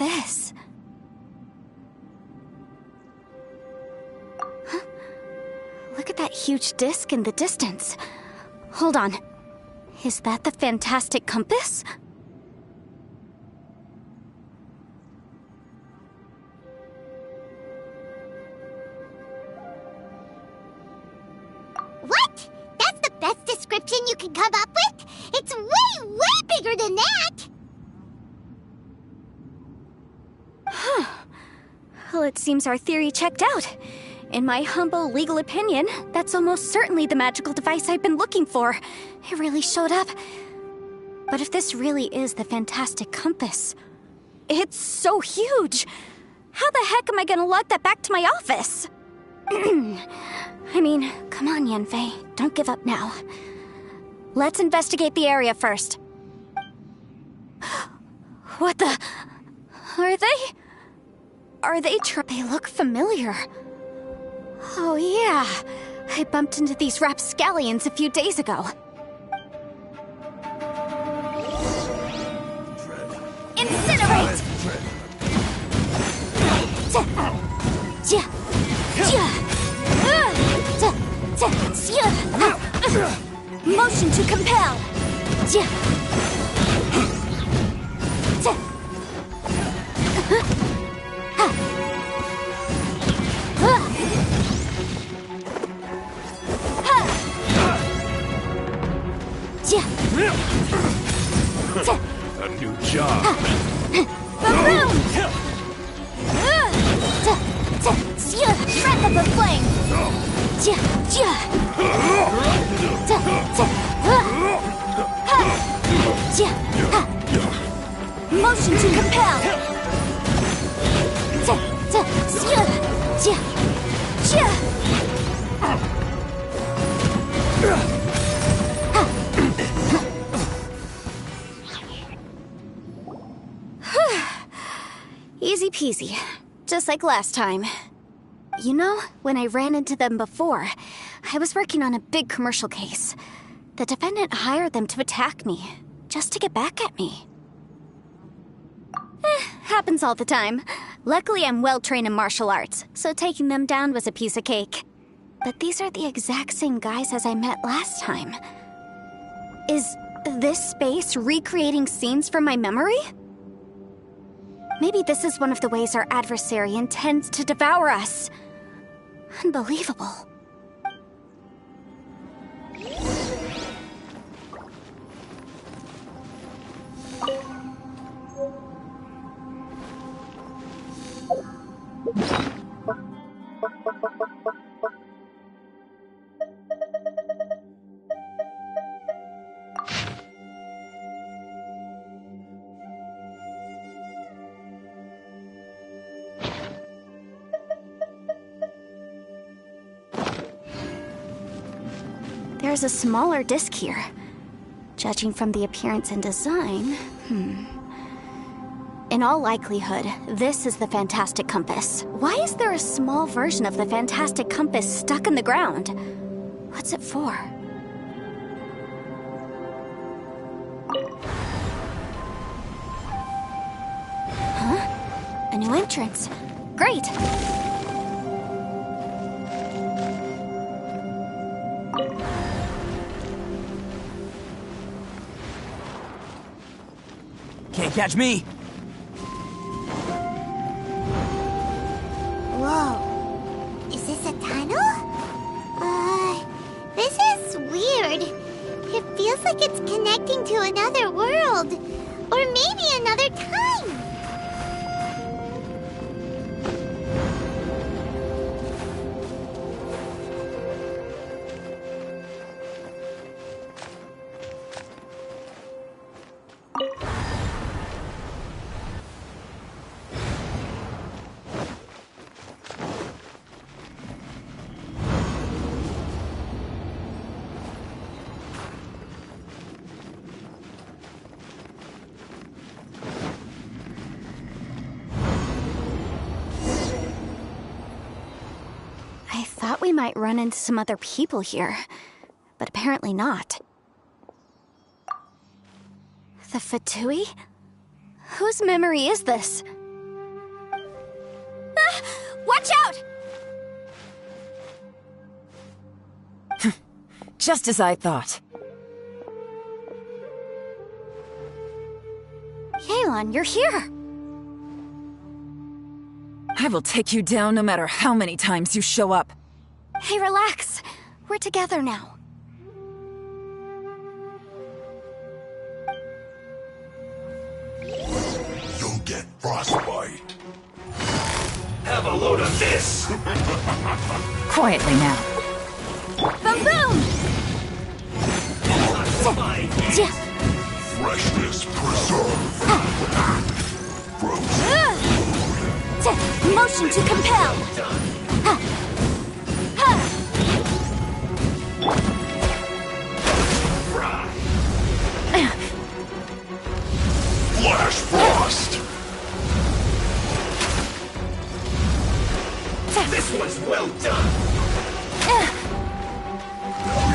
this? Huh? Look at that huge disc in the distance. Hold on. Is that the fantastic compass? What? That's the best description you can come up with? It's way, way bigger than that! Huh. Well, it seems our theory checked out. In my humble legal opinion, that's almost certainly the magical device I've been looking for. It really showed up. But if this really is the fantastic compass, it's so huge! How the heck am I gonna lug that back to my office? I mean, come on, Yanfei. Don't give up now. Let's investigate the area first. What the... Are they they look familiar. Oh yeah, I bumped into these rapscallions a few days ago. Incinerate! Motion to compel! A new job. Baboom! Breath of the flame! Motion to compel! Easy peasy, just like last time. You know, when I ran into them before, I was working on a big commercial case. The defendant hired them to attack me, just to get back at me. Happens all the time. Luckily, I'm well-trained in martial arts, so taking them down was a piece of cake. But these are the exact same guys as I met last time. Is this space recreating scenes from my memory? Maybe this is one of the ways our adversary intends to devour us. Unbelievable. There's a smaller disc here. Judging from the appearance and design, In all likelihood, this is the fantastic compass. Why is there a small version of the fantastic compass stuck in the ground? What's it for? Huh? A new entrance. Great! Can't catch me! Whoa. Is this a tunnel? This is weird. It feels like it's connecting to another world. Or maybe another time. I thought we might run into some other people here, but apparently not. The Fatui? Whose memory is this? Watch out! Just as I thought. Yelan, you're here! I will take you down no matter how many times you show up. Hey, relax. We're together now. You'll get frostbite. Have a load of this! Quietly now. Boom boom! Freshness preserved. Frozen. Motion to compel! Flash frost. This one's well done!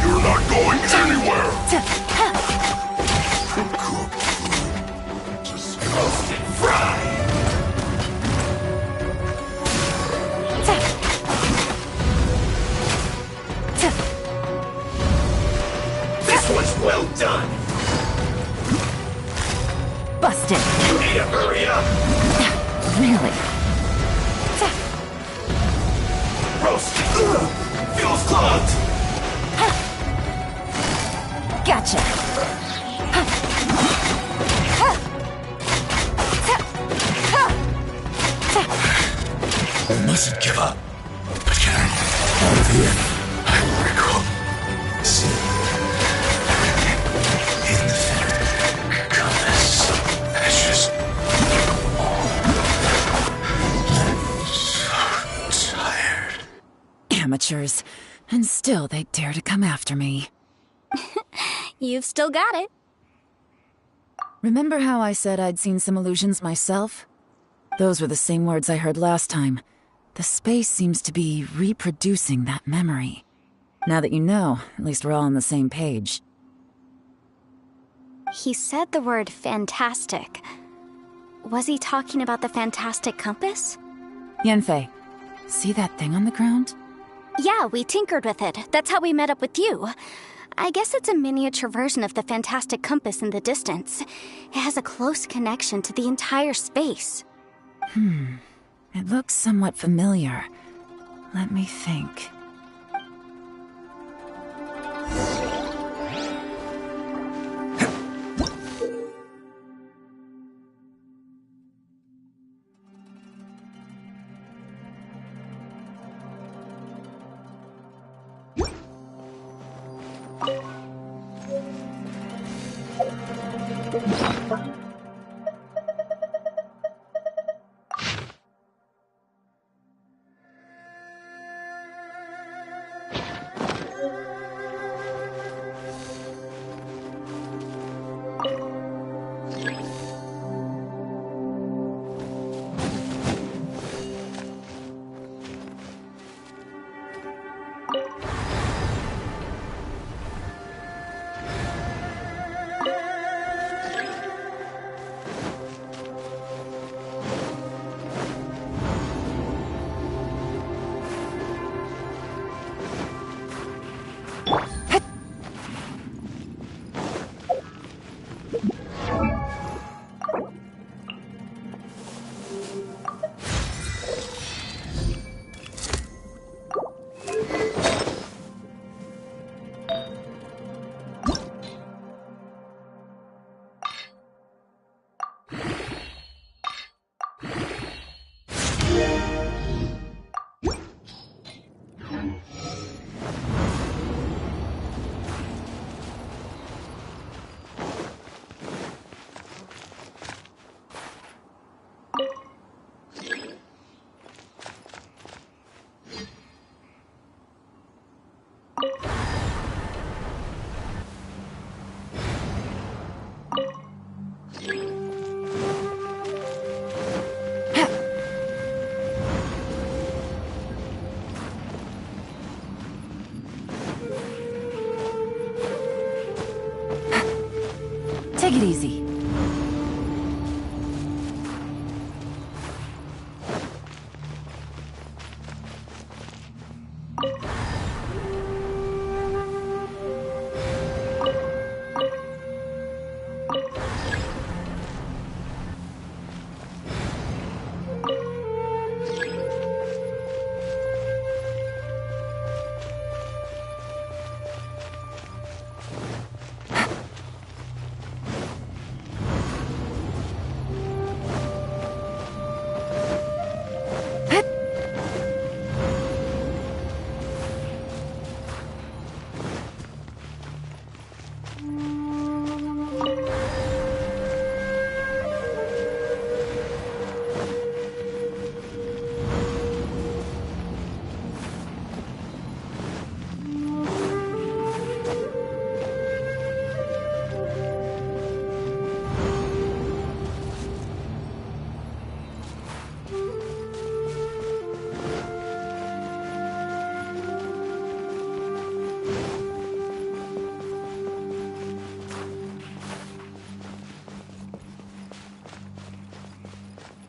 You're not going anywhere. Cooked food. Roasted fry! This one's well done! Busted. You need to hurry up! Really? Roasted! Fuel's clogged! Gotcha. I mustn't give up. But can I? Out of here. I will recall. See. In the compass. Ashes. I'm so tired. Amateurs. And still they dare to come after me. You've still got it. Remember how I said I'd seen some illusions myself? Those were the same words I heard last time. The space seems to be reproducing that memory. Now that you know, at least we're all on the same page. He said the word fantastic. Was he talking about the fantastic compass? Yanfei, see that thing on the ground? Yeah, we tinkered with it. That's how we met up with you. I guess it's a miniature version of the fantastic compass in the distance. It has a close connection to the entire space. It looks somewhat familiar. Let me think. Take it easy.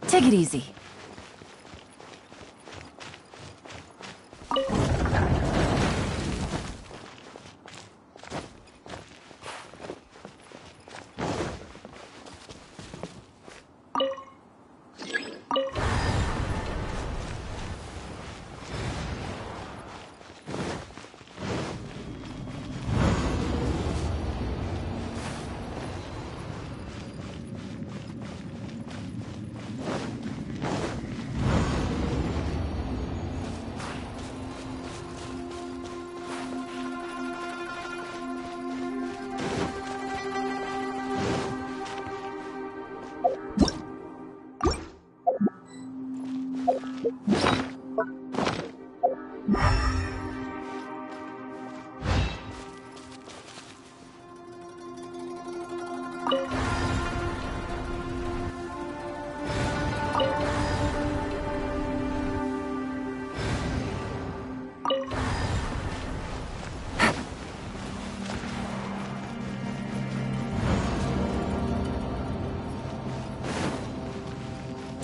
Take it easy.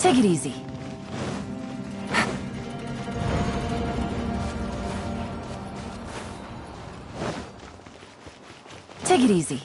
Take it easy. Take it easy.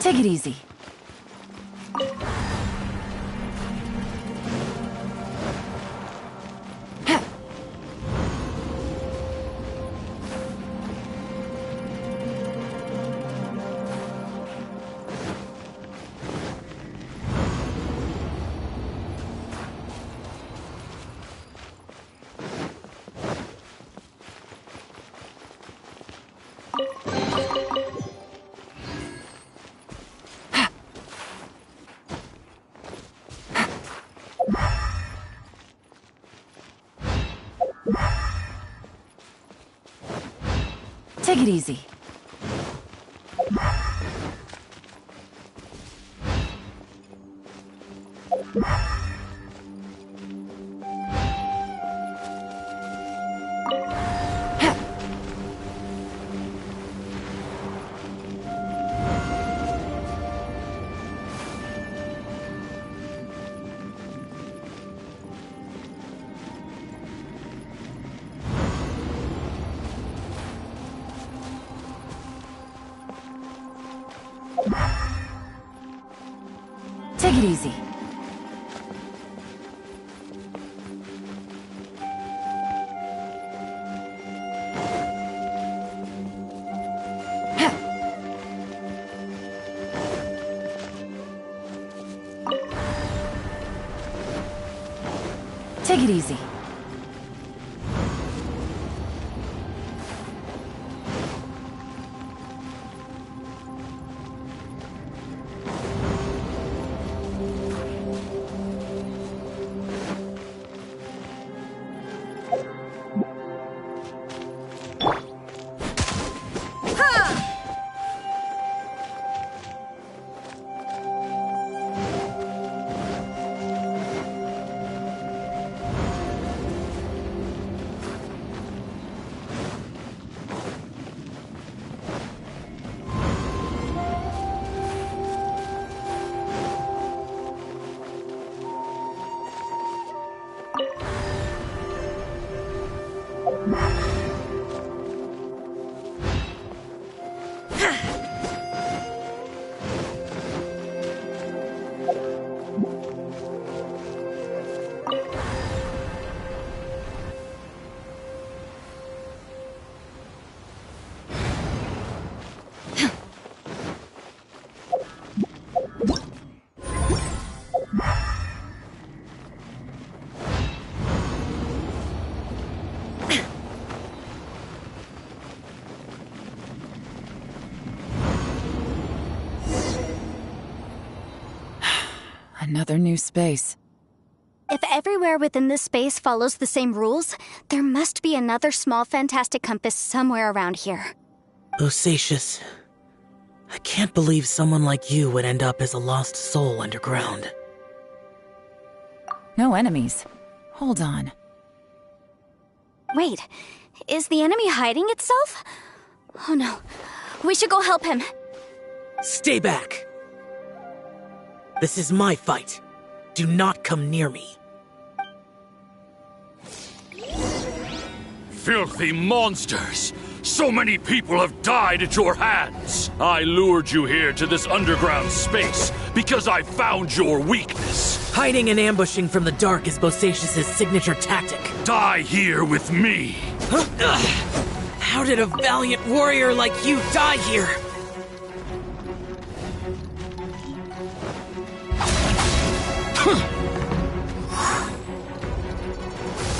Take it easy. Take it easy. Take it easy. Take it easy. Another new space. If everywhere within this space follows the same rules, there must be another small fantastic compass somewhere around here. Bosacius, I can't believe someone like you would end up as a lost soul underground. No enemies. Hold on. Wait, is the enemy hiding itself? Oh no, we should go help him. Stay back! This is my fight. Do not come near me. Filthy monsters! So many people have died at your hands! I lured you here to this underground space because I found your weakness. Hiding and ambushing from the dark is Bosacius' signature tactic. Die here with me! How did a valiant warrior like you die here?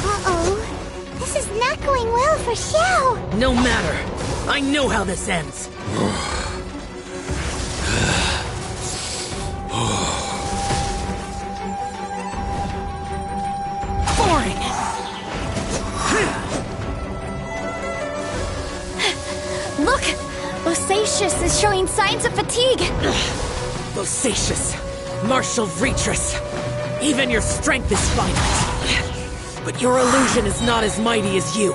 Uh-oh. This is not going well for Xiao. No matter. I know how this ends. Boring! Look! Bosacius is showing signs of fatigue! Bosacius, Martial Retris, even your strength is finite. But your illusion is not as mighty as you.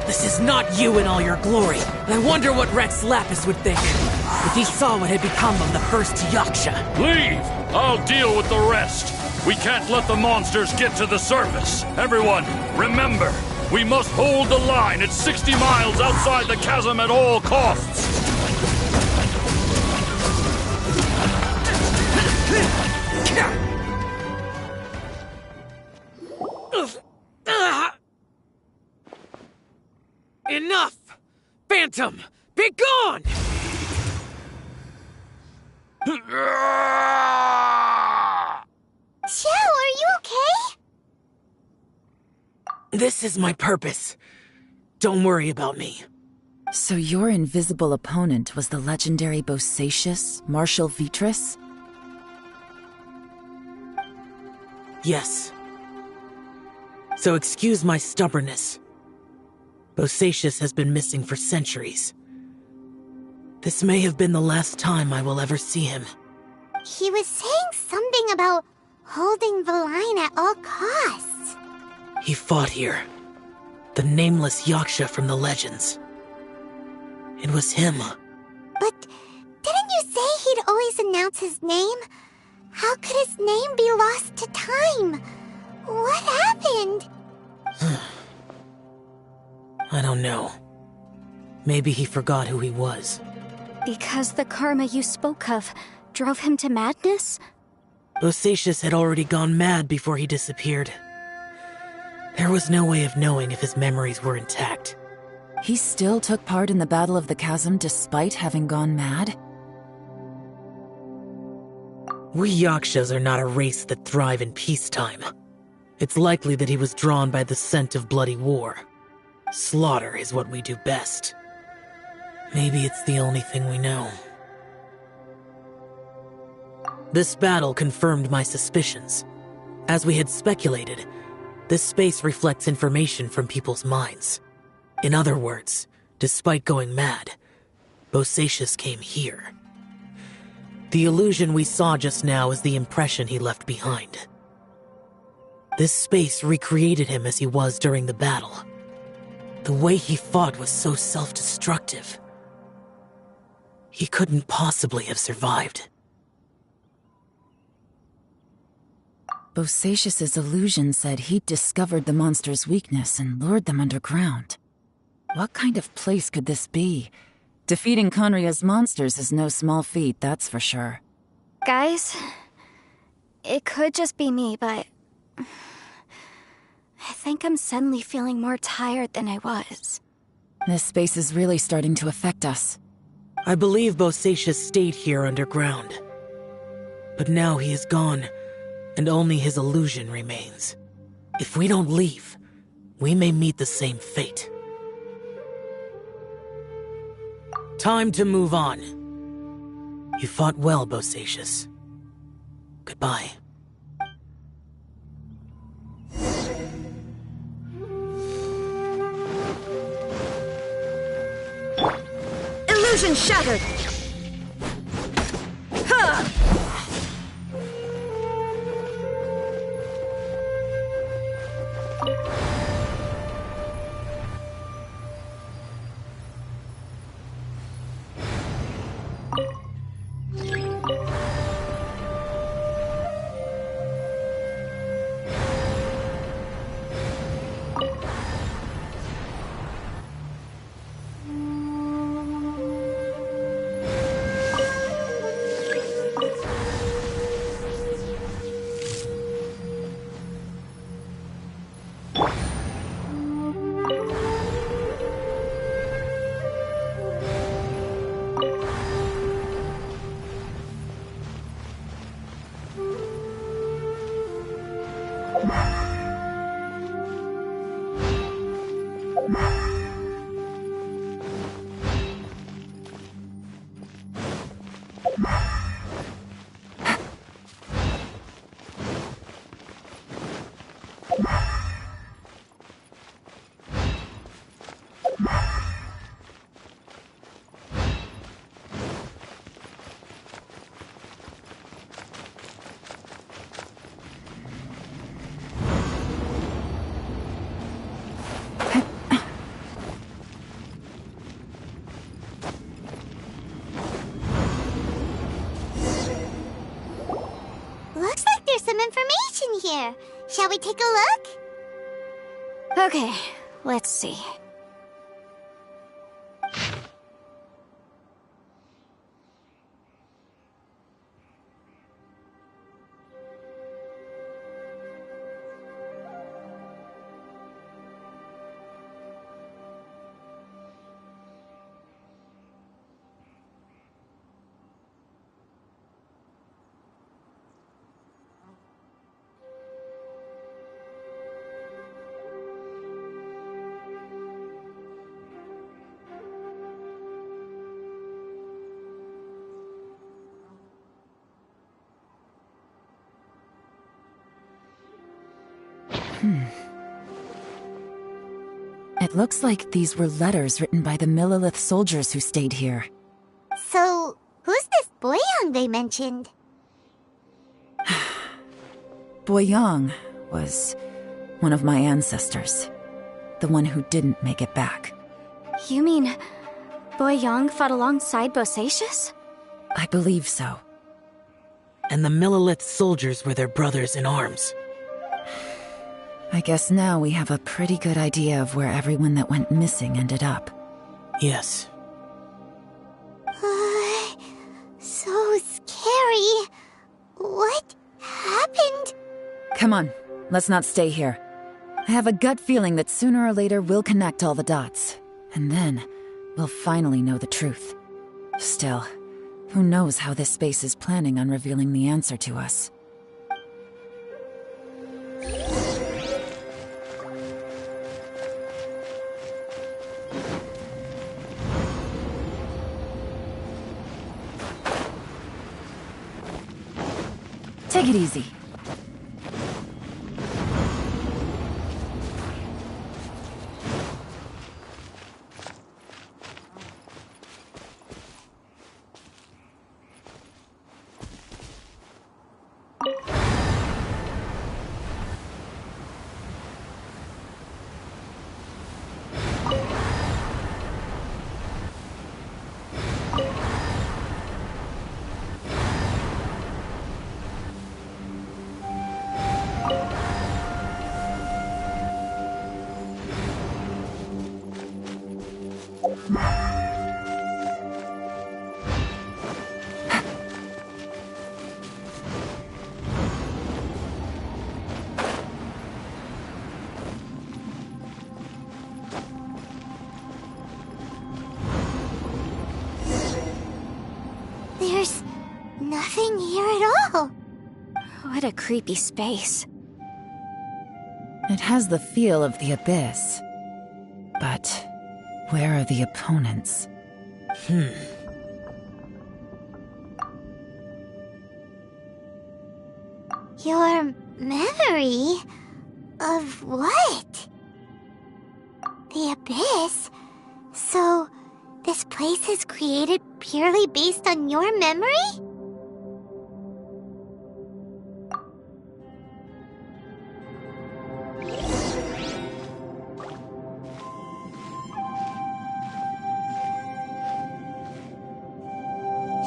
This is not you in all your glory. I wonder what Rex Lapis would think if he saw what had become of the first Yaksha. Leave! I'll deal with the rest. We can't let the monsters get to the surface. Everyone, remember, we must hold the line at 60 miles outside the chasm at all costs. Enough! Phantom, be gone! Xiao, are you okay? This is my purpose. Don't worry about me. So your invisible opponent was the legendary Bosacius, Martial Vitris? Yes. So excuse my stubbornness. Bosacius has been missing for centuries. This may have been the last time I will ever see him. He was saying something about holding the line at all costs. He fought here. The nameless Yaksha from the legends. It was him. But didn't you say he'd always announce his name? How could his name be lost to time? What happened? I don't know. Maybe he forgot who he was. Because the karma you spoke of drove him to madness? Bosacius had already gone mad before he disappeared. There was no way of knowing if his memories were intact. He still took part in the Battle of the Chasm despite having gone mad? We Yakshas are not a race that thrive in peacetime. It's likely that he was drawn by the scent of bloody war. Slaughter is what we do best. Maybe it's the only thing we know. This battle confirmed my suspicions. As we had speculated, this space reflects information from people's minds. In other words, despite going mad, Bosacius came here. The illusion we saw just now is the impression he left behind. This space recreated him as he was during the battle. The way he fought was so self-destructive. He couldn't possibly have survived. Bosacius's illusion said he'd discovered the monster's weakness and lured them underground. What kind of place could this be? Defeating Conria's monsters is no small feat, that's for sure. Guys, it could just be me, but I think I'm suddenly feeling more tired than I was. This space is really starting to affect us. I believe Bosacius stayed here underground. But now he is gone, and only his illusion remains. If we don't leave, we may meet the same fate. Time to move on. You fought well, Bosacius. Goodbye. Vision shattered! Ha! Looks like there's some information here. Shall we take a look? Okay, let's see. It looks like these were letters written by the Millilith soldiers who stayed here. So, who's this Boyang they mentioned? Boyang was one of my ancestors. The one who didn't make it back. You mean Boyang fought alongside Bosacius? I believe so. And the Millilith soldiers were their brothers in arms. I guess now we have a pretty good idea of where everyone that went missing ended up. Yes. So scary. What happened? Come on, let's not stay here. I have a gut feeling that sooner or later we'll connect all the dots. And then, we'll finally know the truth. Still, who knows how this space is planning on revealing the answer to us. Take it easy. There's nothing here at all. What a creepy space. It has the feel of the Abyss. But where are the opponents? Your memory? Of what? The Abyss? So, This place is created purely based on your memory?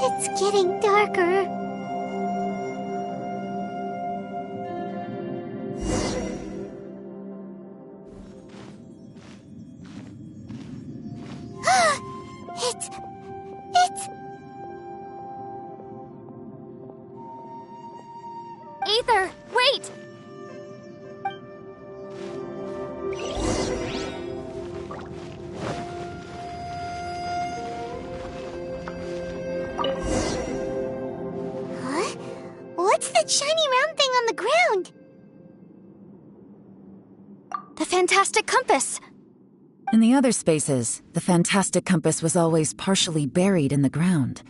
It's getting darker. It's... Ether, wait! Huh? What's that shiny round thing on the ground? The fantastic compass! In the other spaces, the fantastic compass was always partially buried in the ground.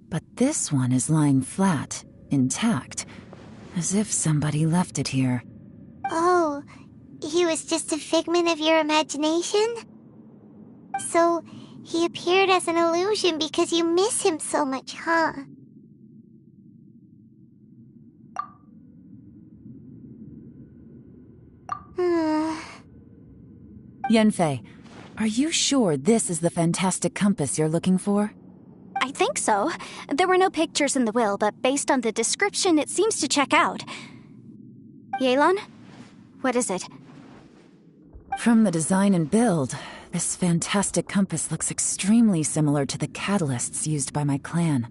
But this one is lying flat, intact, as if somebody left it here. Oh, he was just a figment of your imagination? So, he appeared as an illusion because you miss him so much, huh? Yanfei, are you sure this is the fantastic compass you're looking for? I think so. There were no pictures in the will, but based on the description, it seems to check out. Yelan? What is it? From the design and build, this fantastic compass looks extremely similar to the catalysts used by my clan.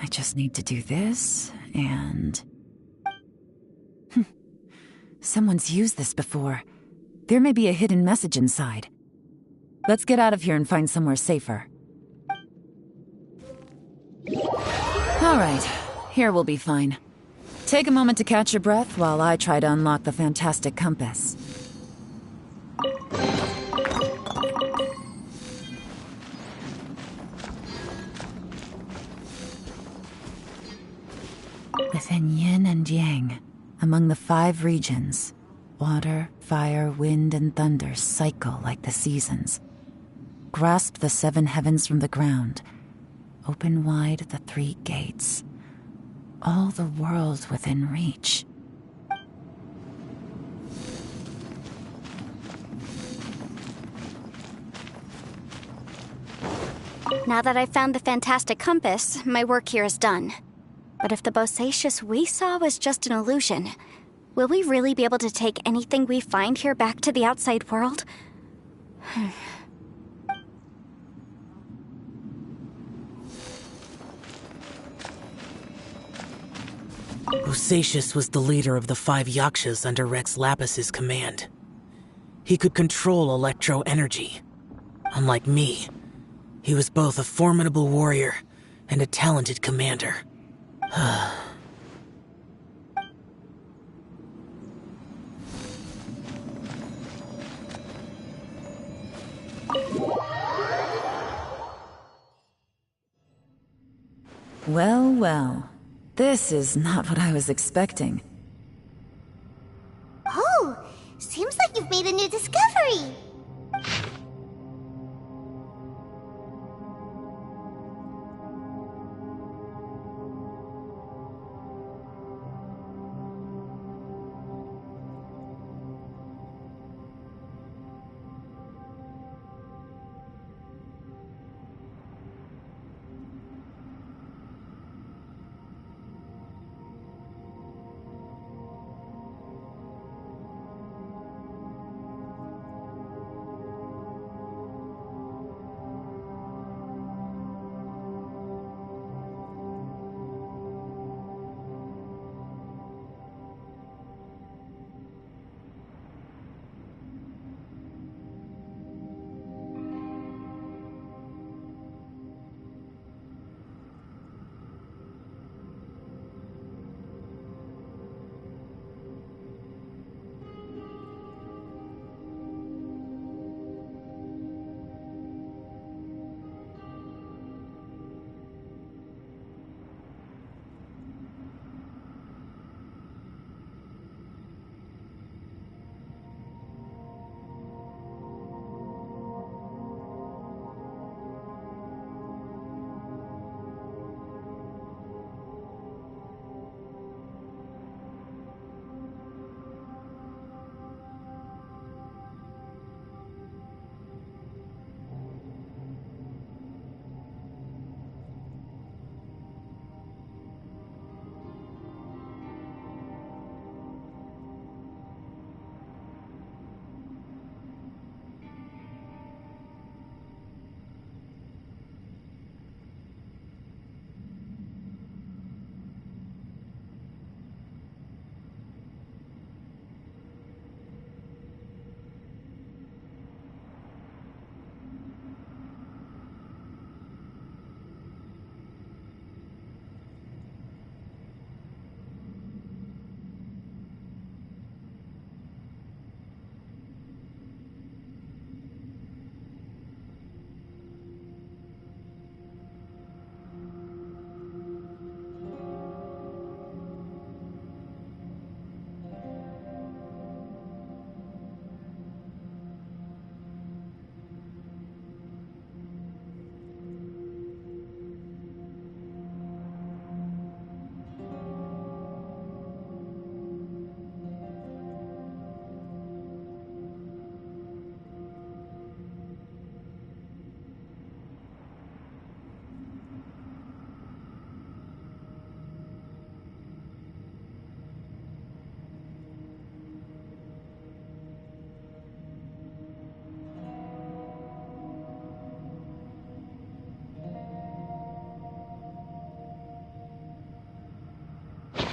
I just need to do this, and... Someone's used this before. There may be a hidden message inside. Let's get out of here and find somewhere safer. All right, here we'll be fine. Take a moment to catch your breath while I try to unlock the fantastic compass. Within yin and yang, among the 5 regions, water, fire, wind, and thunder cycle like the seasons. Grasp the 7 heavens from the ground. Open wide the 3 gates. All the world within reach. Now that I've found the fantastic compass, my work here is done. But if the Bosacious we saw was just an illusion, will we really be able to take anything we find here back to the outside world? Bosacious was the leader of the 5 Yakshas under Rex Lapis's command. He could control electro-energy. Unlike me, he was both a formidable warrior and a talented commander. Well, well. This is not what I was expecting. Oh, seems like you've made a new discovery.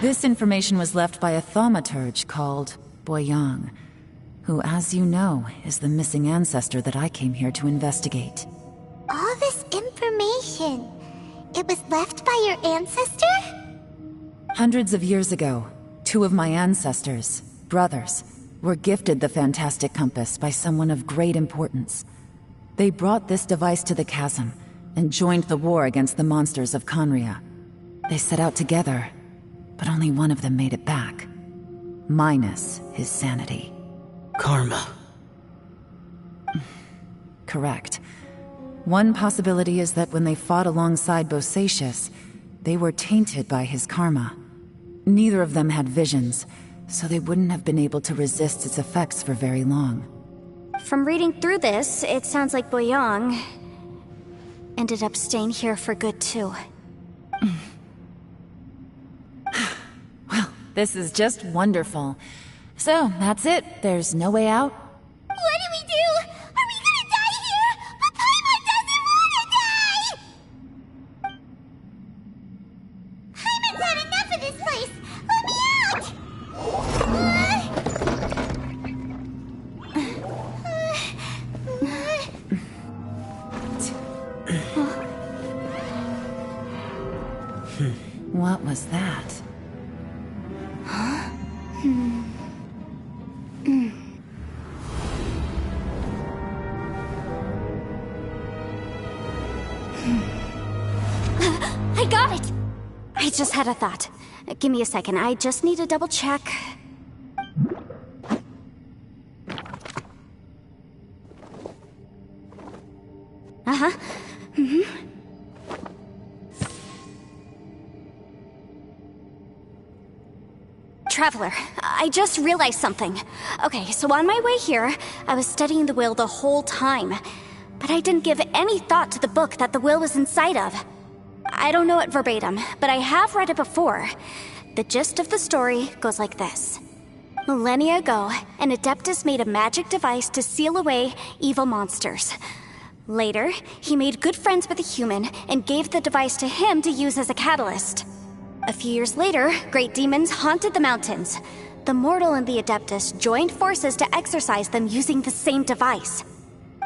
This information was left by a thaumaturge called Boyang, who, as you know, is the missing ancestor that I came here to investigate. All this information, it was left by your ancestor? Hundreds of years ago, two of my ancestors, brothers, were gifted the fantastic compass by someone of great importance. They brought this device to the chasm and joined the war against the monsters of Conria. They set out together, but only one of them made it back. Minus his sanity. Karma. Correct. One possibility is that when they fought alongside Bosacius, they were tainted by his karma. Neither of them had visions, so they wouldn't have been able to resist its effects for very long. From reading through this, it sounds like Boyang ended up staying here for good too. Well, this is just wonderful. So, that's it. There's no way out? What do we do? Are we gonna die here? But Paimon doesn't wanna die! Paimon's had enough of this place! Let me out! What was that? I got it! I just had a thought. Give me a second, I just need to double check. Uh-huh. Traveler, I just realized something. Okay, so on my way here, I was studying the will the whole time. But I didn't give any thought to the book that the will was inside of. I don't know it verbatim, but I have read it before. The gist of the story goes like this. Millennia ago, an Adeptus made a magic device to seal away evil monsters. Later, he made good friends with a human and gave the device to him to use as a catalyst. A few years later, great demons haunted the mountains. The mortal and the Adeptus joined forces to exorcise them using the same device.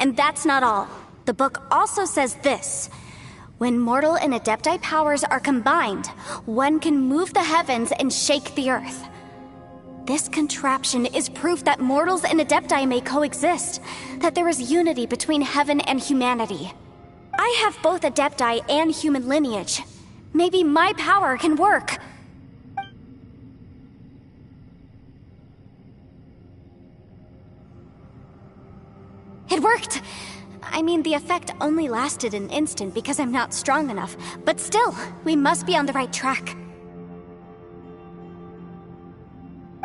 And that's not all. The book also says this. When mortal and Adepti powers are combined, one can move the heavens and shake the earth. This contraption is proof that mortals and Adepti may coexist, that there is unity between heaven and humanity. I have both Adepti and human lineage. Maybe my power can work. It worked! I mean, the effect only lasted an instant because I'm not strong enough, but still, we must be on the right track.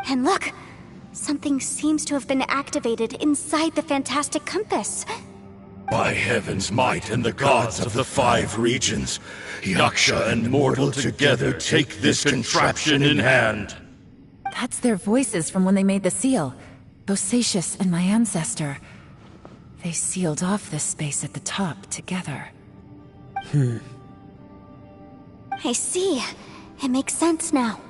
And look! Something seems to have been activated inside the fantastic compass. By heaven's might and the gods of the 5 regions, Yaksha and mortal together take this contraption in hand. That's their voices from when they made the seal. Bosacius and my ancestor. They sealed off this space at the top together. I see. It makes sense now.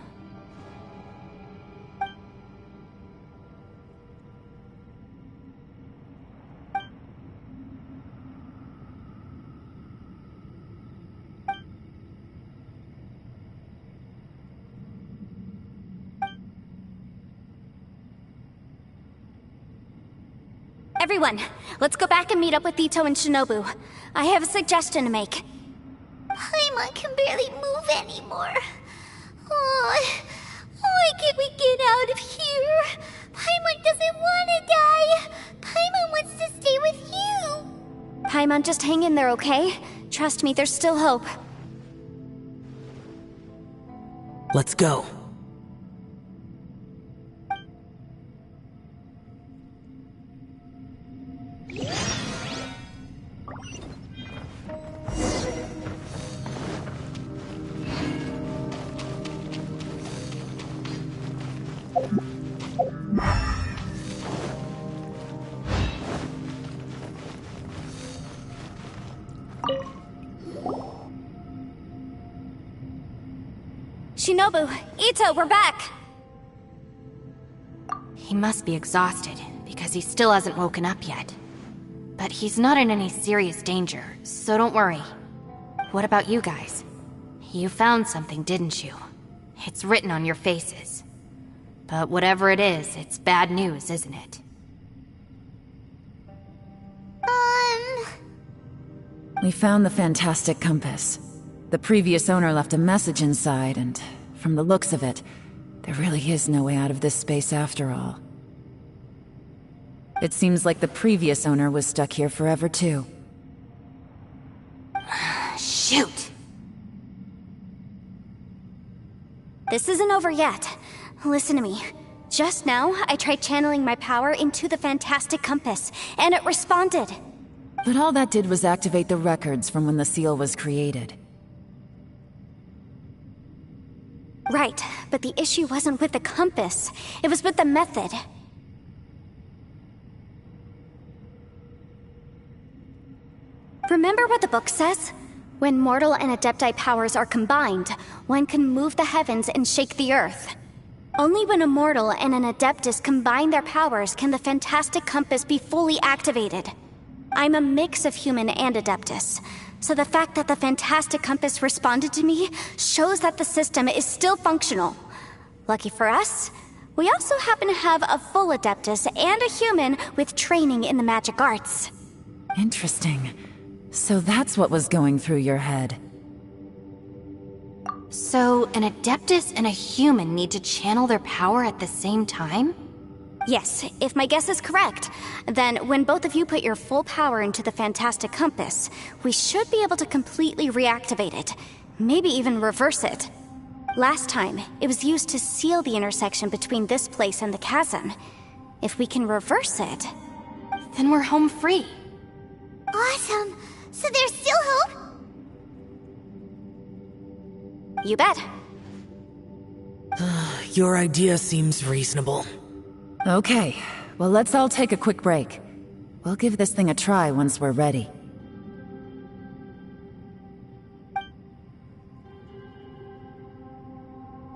Everyone, let's go back and meet up with Ito and Shinobu. I have a suggestion to make. Paimon can barely move anymore. Oh, why can't we get out of here? Paimon doesn't want to die. Paimon wants to stay with you. Paimon, just hang in there, okay? Trust me, there's still hope. Let's go. Shinobu, Ito, we're back! He must be exhausted, because he still hasn't woken up yet. But he's not in any serious danger, so don't worry. What about you guys? You found something, didn't you? It's written on your faces. But whatever it is, it's bad news, isn't it? We found the fantastic compass. The previous owner left a message inside, and from the looks of it, there really is no way out of this space after all. It seems like the previous owner was stuck here forever too. Shoot! This isn't over yet. Listen to me. Just now, I tried channeling my power into the fantastic compass, and it responded. But all that did was activate the records from when the seal was created. Right, but the issue wasn't with the compass. It was with the method. Remember what the book says? When mortal and adepti powers are combined, one can move the heavens and shake the earth. Only when a mortal and an adeptus combine their powers can the fantastic compass be fully activated. I'm a mix of human and adeptus, so the fact that the fantastic compass responded to me shows that the system is still functional. Lucky for us, we also happen to have a full adeptus and a human with training in the magic arts. Interesting. So that's what was going through your head. So, an adeptus and a human need to channel their power at the same time? Yes, if my guess is correct, then when both of you put your full power into the fantastic compass, we should be able to completely reactivate it, maybe even reverse it. Last time, it was used to seal the intersection between this place and the chasm. If we can reverse it, Then we're home free. Awesome! So there's still hope? you bet. Your idea seems reasonable. Okay, well let's all take a quick break. We'll give this thing a try once we're ready.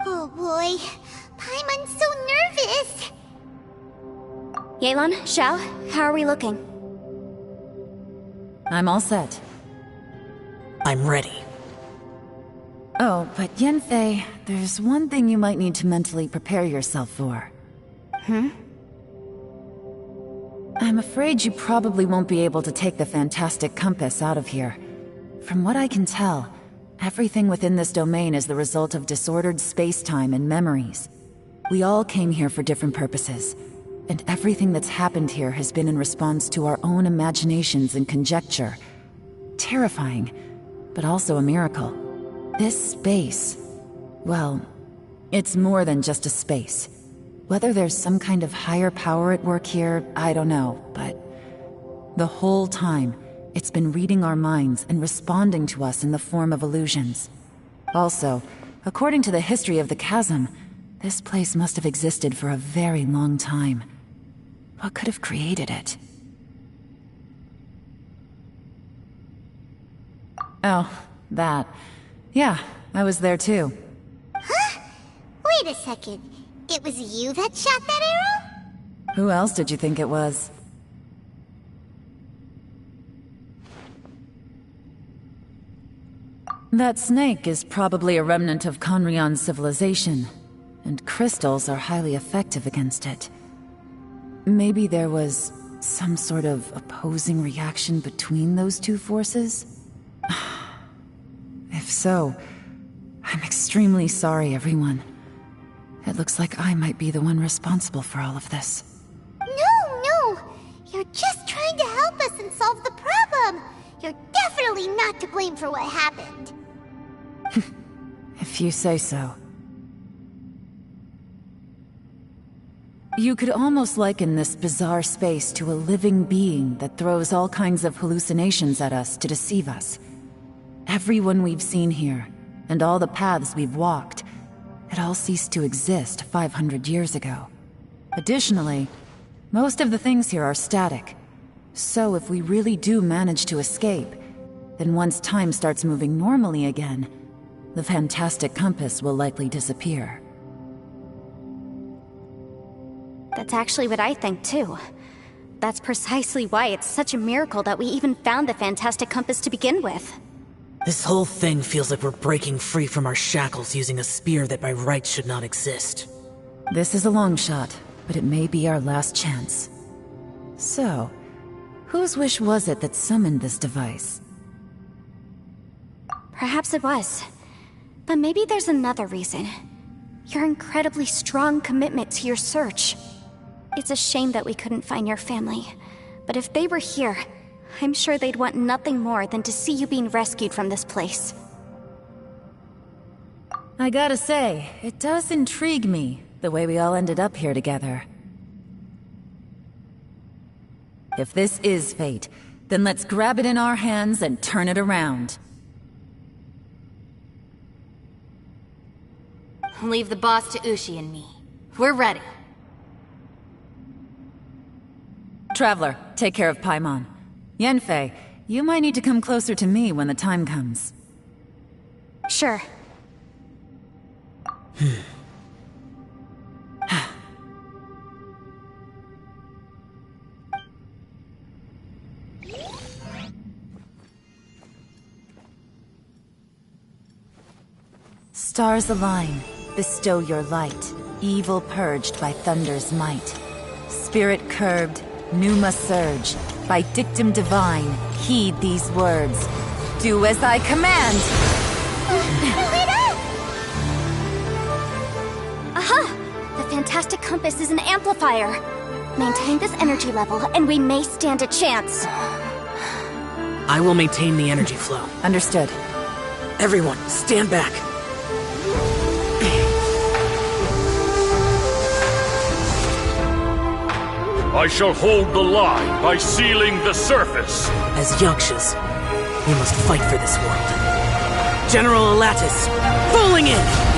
Oh boy, Paimon's so nervous! Yelan, Xiao, how are we looking? I'm all set. I'm ready. Oh, but Yanfei, there's one thing you might need to mentally prepare yourself for. I'm afraid you probably won't be able to take the fantastic compass out of here. From what I can tell, everything within this domain is the result of disordered space-time and memories. We all came here for different purposes, and everything that's happened here has been in response to our own imaginations and conjecture. Terrifying, but also a miracle. This space, well, it's more than just a space. Whether there's some kind of higher power at work here, I don't know, but the whole time, it's been reading our minds and responding to us in the form of illusions. Also, according to the history of the chasm, this place must have existed for a very long time. What could have created it? Oh, that. Yeah, I was there too. Huh? Wait a second. It was you that shot that arrow? Who else did you think it was? That snake is probably a remnant of Conrion's civilization, and crystals are highly effective against it. Maybe there was some sort of opposing reaction between those two forces? If so, I'm extremely sorry, everyone. It looks like I might be the one responsible for all of this. No! You're just trying to help us and solve the problem! You're definitely not to blame for what happened. If you say so. You could almost liken this bizarre space to a living being that throws all kinds of hallucinations at us to deceive us. Everyone we've seen here, and all the paths we've walked, it all ceased to exist 500 years ago. Additionally, most of the things here are static. So if we really do manage to escape, then once time starts moving normally again, the fantastic compass will likely disappear. That's actually what I think, too. That's precisely why it's such a miracle that we even found the fantastic compass to begin with. This whole thing feels like we're breaking free from our shackles using a spear that by rights should not exist. This is a long shot, but it may be our last chance. So, whose wish was it that summoned this device? Perhaps it was. But maybe there's another reason. Your incredibly strong commitment to your search. It's a shame that we couldn't find your family. But if they were here, I'm sure they'd want nothing more than to see you being rescued from this place. I gotta say, it does intrigue me, the way we all ended up here together. If this is fate, then let's grab it in our hands and turn it around. Leave the boss to Ushi and me. We're ready. Traveler, take care of Paimon. Yanfei, you might need to come closer to me when the time comes. Sure. Stars align, bestow your light, evil purged by thunder's might. Spirit curbed, pneuma surge, by dictum divine, heed these words. Do as I command! Aha! The fantastic compass is an amplifier. Maintain this energy level, and we may stand a chance. I will maintain the energy flow. Understood. Everyone, stand back. I shall hold the line by sealing the surface. As Yakshas, we must fight for this world. General Alatus, falling in!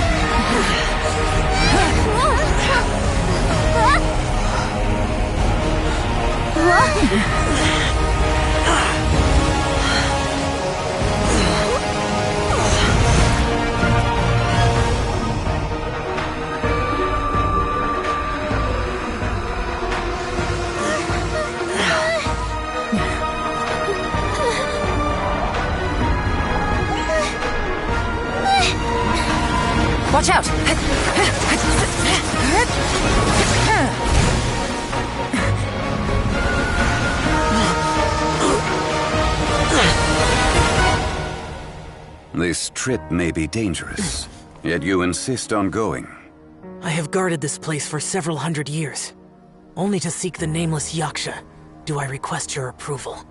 Watch out! This trip may be dangerous, yet you insist on going. I have guarded this place for several hundred years. Only to seek the nameless Yaksha do I request your approval.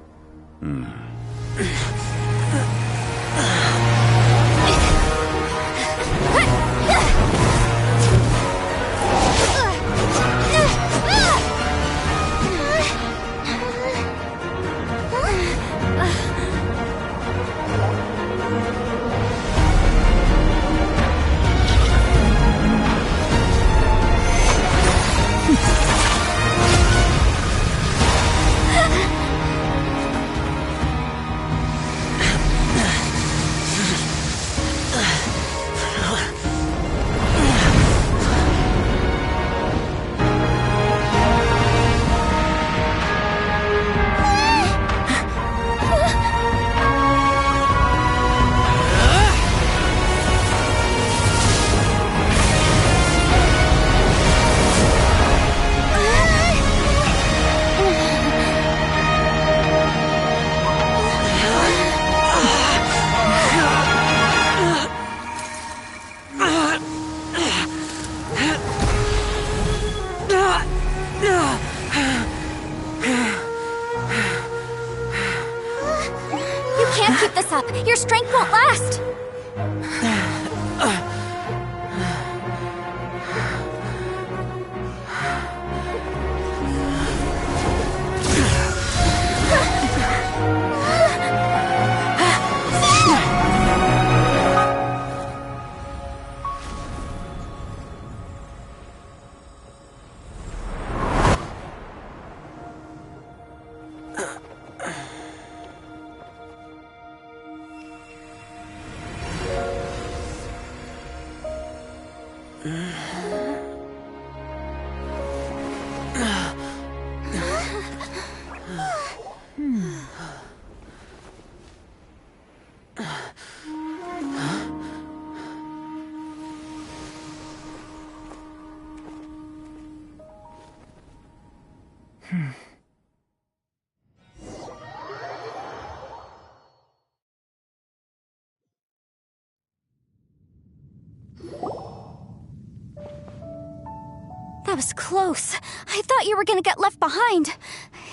Your strength won't last! That was close. I thought you were gonna get left behind.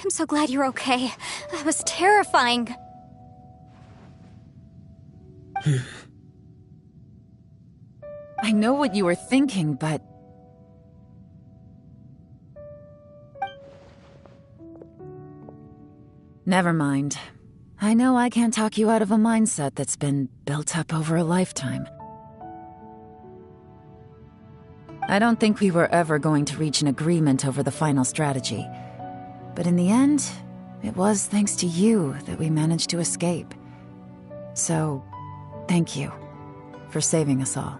I'm so glad you're okay. That was terrifying. I know what you were thinking, but... Never mind. I know I can't talk you out of a mindset that's been built up over a lifetime. I don't think we were ever going to reach an agreement over the final strategy. But in the end, it was thanks to you that we managed to escape. So, thank you for saving us all.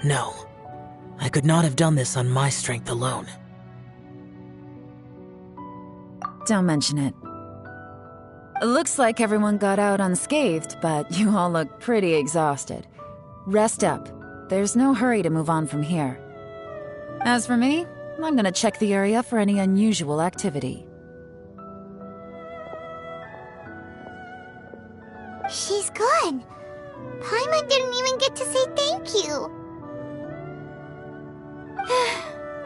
No. I could not have done this on my strength alone. Don't mention it. Looks like everyone got out unscathed, but you all look pretty exhausted. Rest up. There's no hurry to move on from here. As for me, I'm gonna check the area for any unusual activity. She's gone. Paimon didn't even get to say thank you.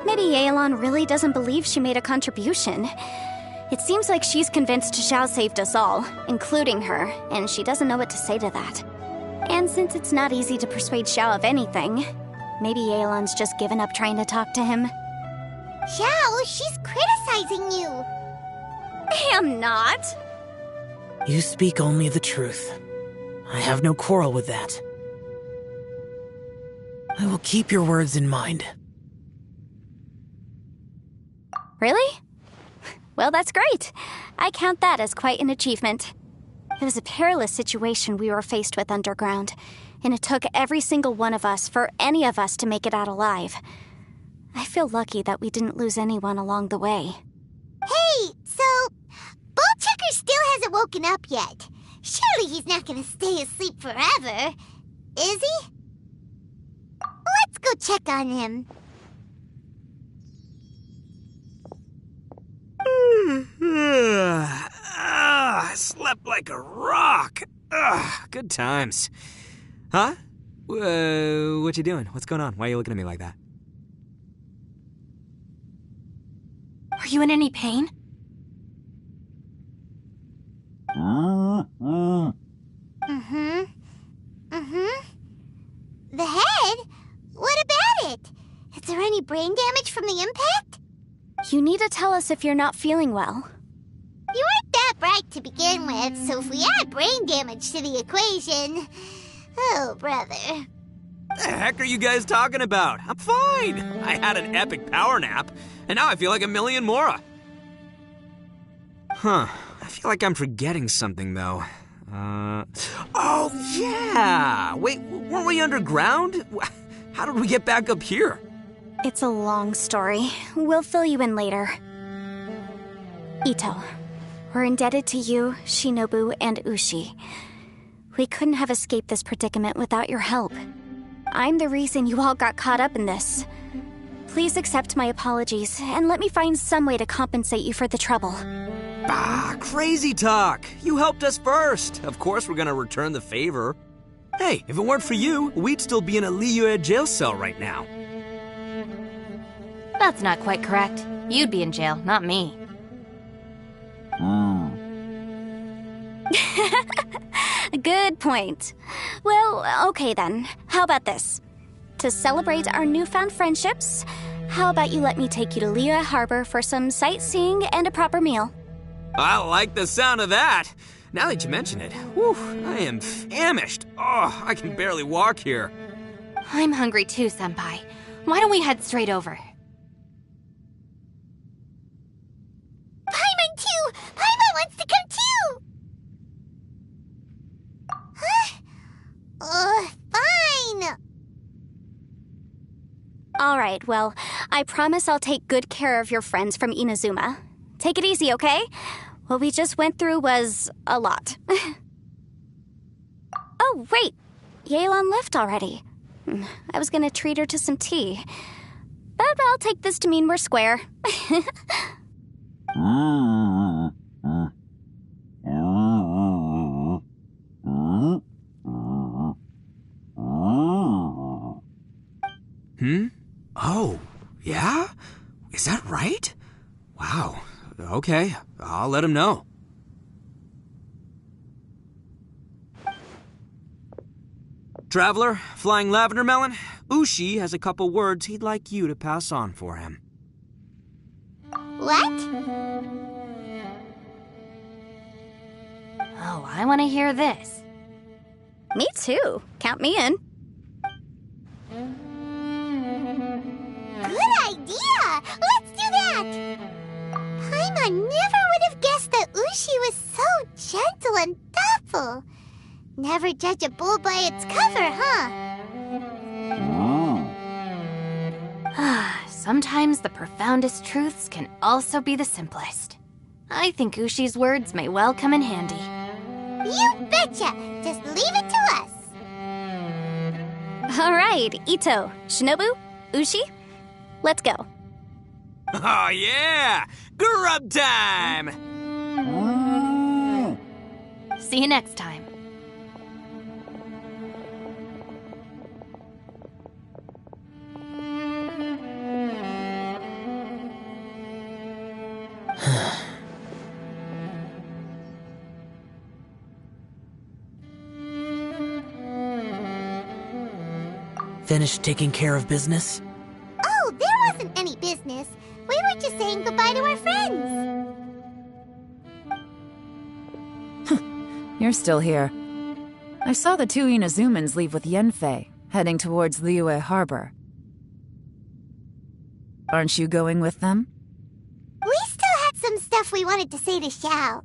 Maybe Yelan really doesn't believe she made a contribution. It seems like she's convinced Xiao saved us all, including her, and she doesn't know what to say to that. And since it's not easy to persuade Xiao of anything, maybe Yelan's just given up trying to talk to him. Xiao, she's criticizing you. I am not. You speak only the truth. I have no quarrel with that. I will keep your words in mind. Really? Well, that's great. I count that as quite an achievement. It was a perilous situation we were faced with underground, and it took every single one of us for any of us to make it out alive. I feel lucky that we didn't lose anyone along the way. Hey, so Bullchecker still hasn't woken up yet. Surely he's not gonna stay asleep forever, is he? Let's go check on him. I slept like a rock. Good times. Huh? What you doing? What's going on? Why are you looking at me like that? Are you in any pain? The head? What about it? Is there any brain damage from the impact? You need to tell us if you're not feeling well. You weren't that bright to begin with, so if we add brain damage to the equation... Oh, brother. The heck are you guys talking about? I'm fine. I had an epic power nap, and now I feel like a million Mora. Huh. I feel like I'm forgetting something, though. Oh, yeah! Wait, weren't we underground? How did we get back up here? It's a long story. We'll fill you in later. Ito, we're indebted to you, Shinobu, and Ushi. We couldn't have escaped this predicament without your help. I'm the reason you all got caught up in this. Please accept my apologies, and let me find some way to compensate you for the trouble. Crazy talk! You helped us first! Of course we're gonna return the favor. Hey, if it weren't for you, we'd still be in a Liyue jail cell right now. That's not quite correct. You'd be in jail, not me. Good point. Well, okay then. How about this? To celebrate our newfound friendships, how about you let me take you to Liyue Harbor for some sightseeing and a proper meal? I like the sound of that! Now that you mention it, whew, I am famished. Oh, I can barely walk here. I'm hungry too, Senpai. Why don't we head straight over? Paimon too! Paimon wants to come too! Huh? Fine. All right, well, I promise I'll take good care of your friends from Inazuma. Take it easy, okay? What we just went through was a lot. Oh, wait. Yelan left already. I was gonna treat her to some tea. But I'll take this to mean we're square. Oh, yeah? Is that right? Wow. Okay, I'll let him know. Traveler, Flying Lavender Melon, Ushi has a couple words he'd like you to pass on for him. What? Oh, I want to hear this. Me too. Count me in. Good idea! Let's do that! Paimon never would have guessed that Ushi was so gentle and thoughtful. Never judge a bull by its cover, huh? Sometimes the profoundest truths can also be the simplest. I think Ushi's words may well come in handy. You betcha! Just leave it to us! All right, Ito, Shinobu, Ushi, let's go. Oh, yeah! Grub time! See you next time. Finished taking care of business? Oh, there wasn't any business. We were just saying goodbye to our friends. You're still here. I saw the two Inazumans leave with Yenfei, heading towards Liyue Harbor. Aren't you going with them? We still had some stuff we wanted to say to Xiao.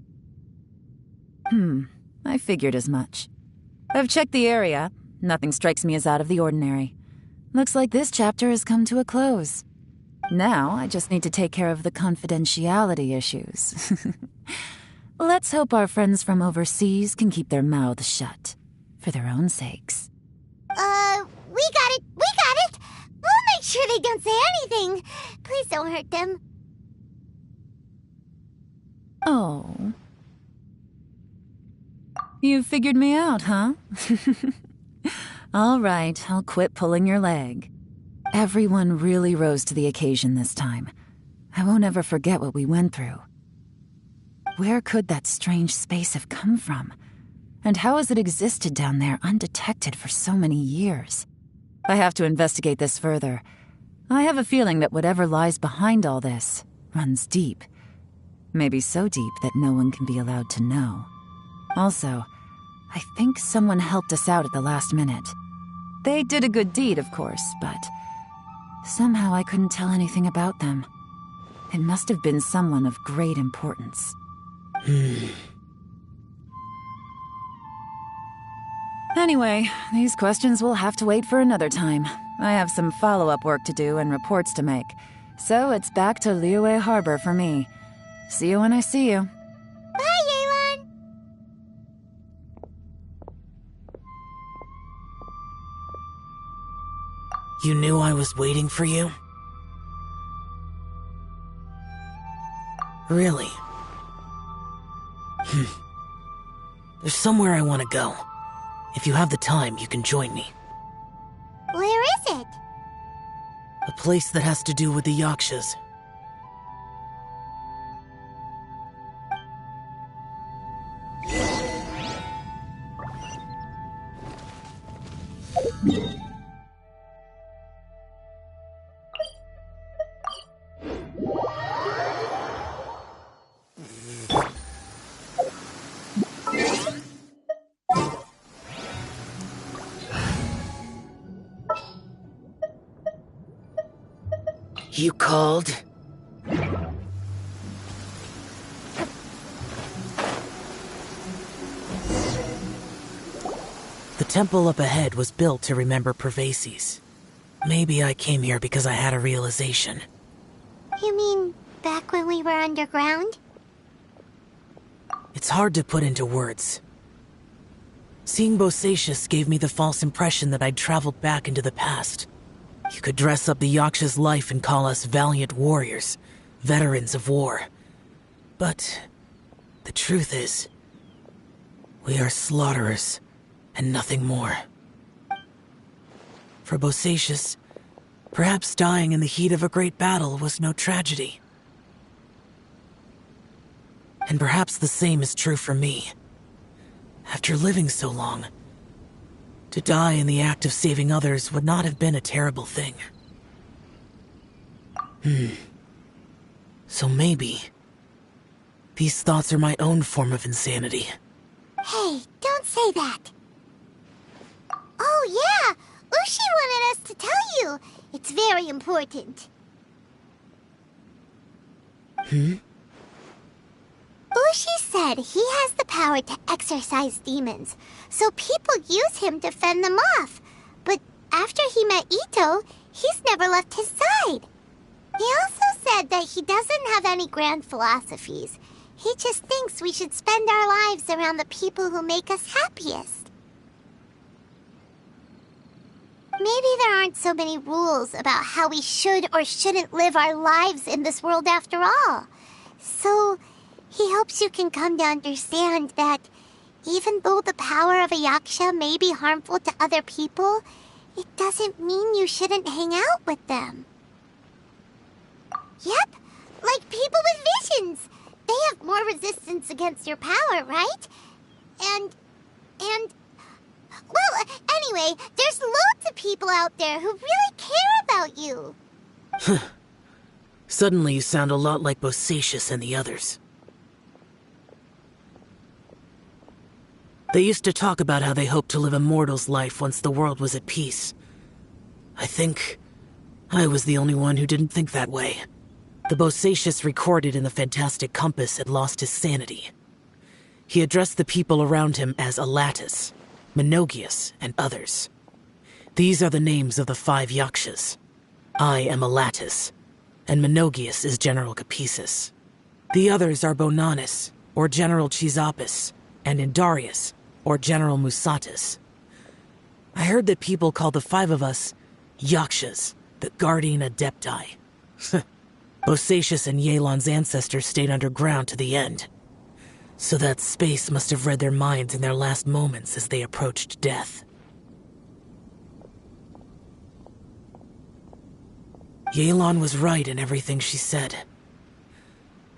I figured as much. I've checked the area. Nothing strikes me as out of the ordinary. Looks like this chapter has come to a close. Now, I just need to take care of the confidentiality issues. Let's hope our friends from overseas can keep their mouths shut. For their own sakes. We got it! We'll make sure they don't say anything. Please don't hurt them. Oh. You figured me out, huh? All right, I'll quit pulling your leg. Everyone really rose to the occasion this time. I won't ever forget what we went through. Where could that strange space have come from? And how has it existed down there undetected for so many years? I have to investigate this further. I have a feeling that whatever lies behind all this runs deep. Maybe so deep that no one can be allowed to know. Also, I think someone helped us out at the last minute. They did a good deed, of course, but somehow I couldn't tell anything about them. It must have been someone of great importance. Anyway, these questions will have to wait for another time. I have some follow-up work to do and reports to make. So it's back to Liyue Harbor for me. See you when I see you. Bye, Yelan! You knew I was waiting for you? Really? There's somewhere I want to go. If you have the time, you can join me. Where is it? A place that has to do with the Yakshas. You called? The temple up ahead was built to remember Pervases. maybe I came here because I had a realization. You mean back when we were underground? It's hard to put into words. Seeing Bosacius gave me the false impression that I'd traveled back into the past. You could dress up the Yaksha's life and call us valiant warriors, veterans of war. But the truth is, we are slaughterers and nothing more. For Bosacius, perhaps dying in the heat of a great battle was no tragedy. And perhaps the same is true for me. After living so long, to die in the act of saving others would not have been a terrible thing. So maybe these thoughts are my own form of insanity. Hey, don't say that. Oh yeah, Ushi wanted us to tell you. It's very important. Ushi said he has the power to exorcise demons, so people use him to fend them off. But after he met Ito, he's never left his side. He also said that he doesn't have any grand philosophies. He just thinks we should spend our lives around the people who make us happiest. Maybe there aren't so many rules about how we should or shouldn't live our lives in this world after all. So he hopes you can come to understand that even though the power of a Yaksha may be harmful to other people, it doesn't mean you shouldn't hang out with them. Yep, like people with visions. They have more resistance against your power, right? Well, anyway, there's loads of people out there who really care about you. Suddenly you sound a lot like Bosacius and the others. They used to talk about how they hoped to live a mortal's life once the world was at peace. I think I was the only one who didn't think that way. The Bosacius recorded in the Fantastic Compass had lost his sanity. He addressed the people around him as Alatus, Minogius, and others. These are the names of the 5 Yakshas. I am Alatus, and Minogius is General Capisis. The others are Bonanis, or General Chisapis, and Indarius, or General Musatus. I heard that people call the 5 of us Yakshas, the Guardian Adepti. Bosacius and Yelan's ancestors stayed underground to the end. So that space must have read their minds in their last moments as they approached death. Yelan was right in everything she said.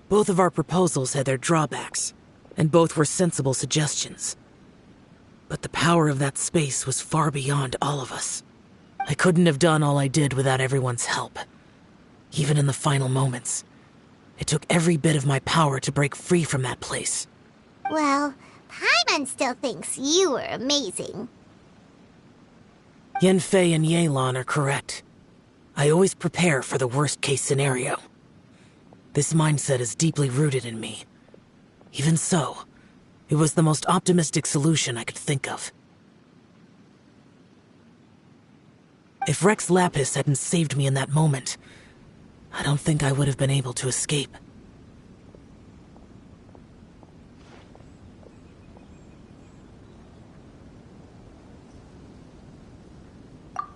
Both of our proposals had their drawbacks, and both were sensible suggestions. But the power of that space was far beyond all of us. I couldn't have done all I did without everyone's help. Even in the final moments, it took every bit of my power to break free from that place. Well, Paimon still thinks you were amazing. Yanfei and Yelan are correct. I always prepare for the worst-case scenario. This mindset is deeply rooted in me. Even so, it was the most optimistic solution I could think of. If Rex Lapis hadn't saved me in that moment, I don't think I would have been able to escape.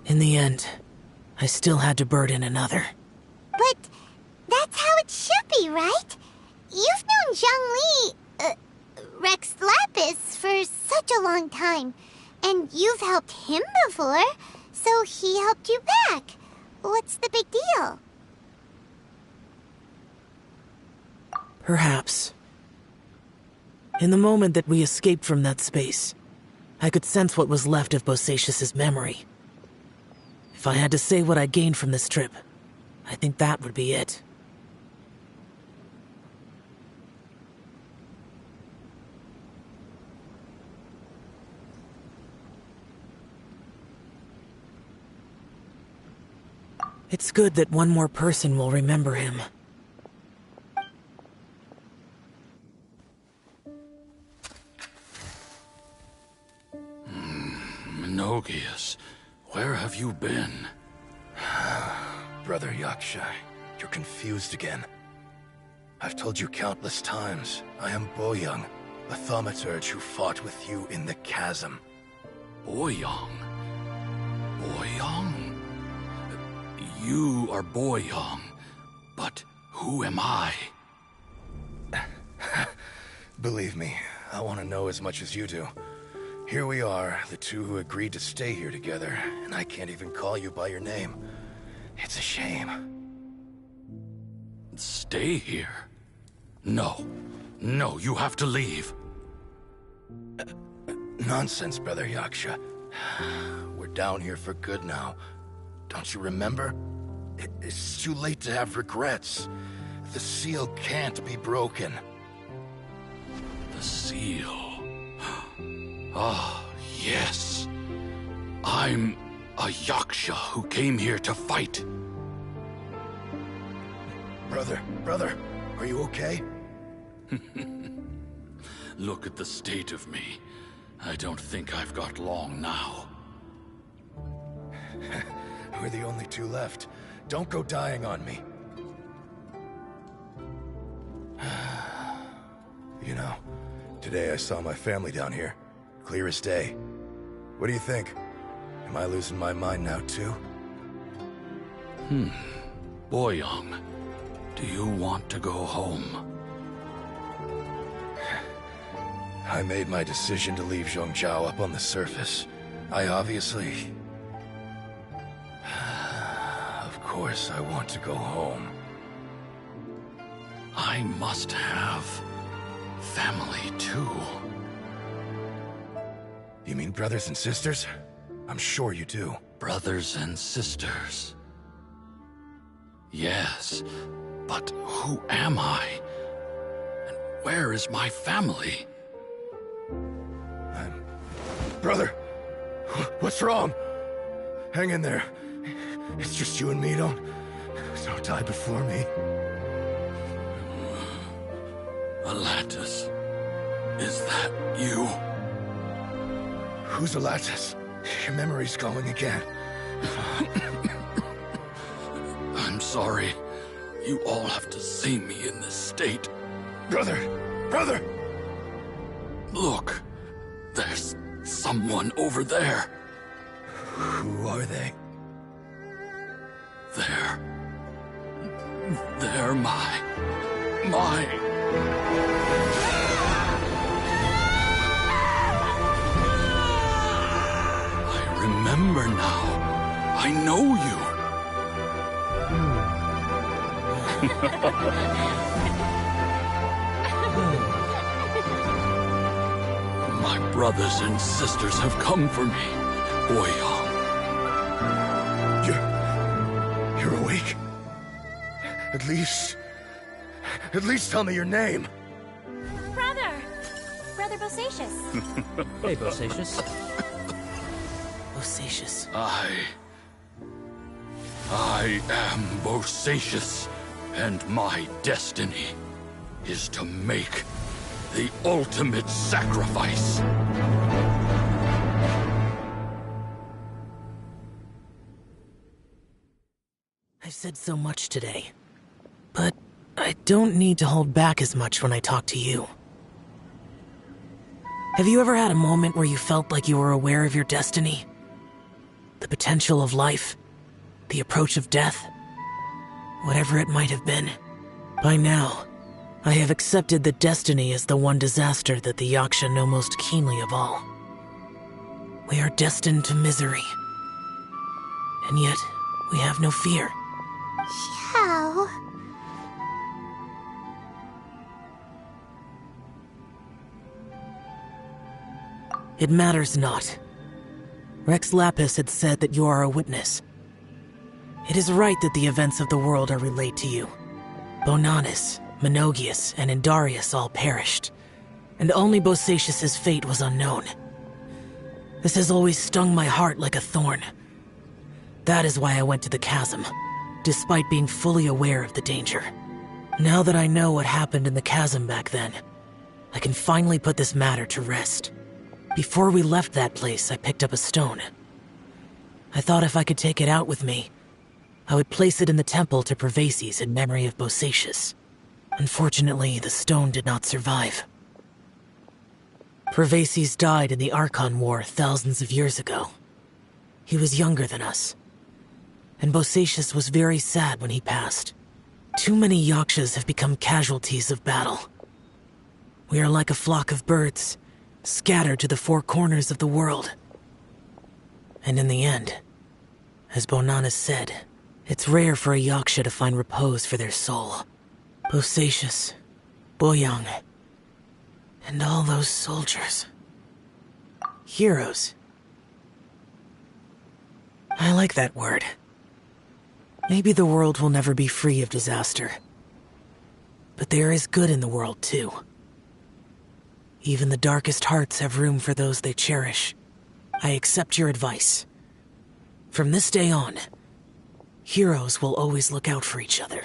In the end, I still had to burden another. But that's how it should be, right? You've known Zhang Li, Rex Lapis, for such a long time. And you've helped him before, so he helped you back. What's the big deal? Perhaps. In the moment that we escaped from that space, I could sense what was left of Bosacius's memory. If I had to say what I gained from this trip, I think that would be it. It's good that one more person will remember him. Minogius, where have you been? Brother Yaksha, you're confused again. I've told you countless times, I am Boyoung, a thaumaturge who fought with you in the chasm. Boyoung? Boyoung? You are Boyoung, but who am I? Believe me, I want to know as much as you do. Here we are, the two who agreed to stay here together, and I can't even call you by your name. It's a shame. Stay here? No. No, you have to leave. Nonsense, Brother Yaksha. We're down here for good now. Don't you remember? It's too late to have regrets. The seal can't be broken. The seal. Ah, yes. I'm a Yaksha who came here to fight. Brother, are you okay? Look at the state of me. I don't think I've got long now. We're the only two left. Don't go dying on me. You know, today I saw my family down here. Clear as day. What do you think? Am I losing my mind now too? Boyoung, do you want to go home? I made my decision to leave Zhongzhou up on the surface. I obviously... Of course I want to go home. I must have family too. You mean brothers and sisters? I'm sure you do. Brothers and sisters. Yes, but who am I? And where is my family? Brother, what's wrong? Hang in there. It's just you and me, don't die before me. Alatus, is that you? Who's Alatus? Your memory's going again. I'm sorry. You all have to see me in this state. Brother! Look, there's someone over there. Who are they? They're my... I remember now. I know you. My brothers and sisters have come for me, Boyoung. You're awake? At least tell me your name. Brother Bosacious. Hey, Bosacious. Bosacious. I am Bosacious, and my destiny is to make the ultimate sacrifice. I've said so much today, but I don't need to hold back as much when I talk to you. Have you ever had a moment where you felt like you were aware of your destiny? The potential of life? The approach of death? Whatever it might have been. By now, I have accepted that destiny is the one disaster that the Yaksha know most keenly of all. We are destined to misery. And yet, we have no fear. How? It matters not. Rex Lapis had said that you are a witness. It is right that the events of the world are relayed to you. Bonanis, Menogius, and Indarius all perished, and only Bosacious's fate was unknown. This has always stung my heart like a thorn. That is why I went to the chasm, despite being fully aware of the danger. Now that I know what happened in the chasm back then, I can finally put this matter to rest. Before we left that place, I picked up a stone. I thought if I could take it out with me, I would place it in the temple to Pervases in memory of Bosacius. Unfortunately, the stone did not survive. Pervases died in the Archon War thousands of years ago. He was younger than us, and Bosacius was very sad when he passed. Too many Yakshas have become casualties of battle. We are like a flock of birds, scattered to the four corners of the world. And in the end, as Bonanas said, it's rare for a Yaksha to find repose for their soul. Bosacius, Boyang, and all those soldiers. Heroes. I like that word. Maybe the world will never be free of disaster. But there is good in the world, too. Even the darkest hearts have room for those they cherish. I accept your advice. From this day on, heroes will always look out for each other.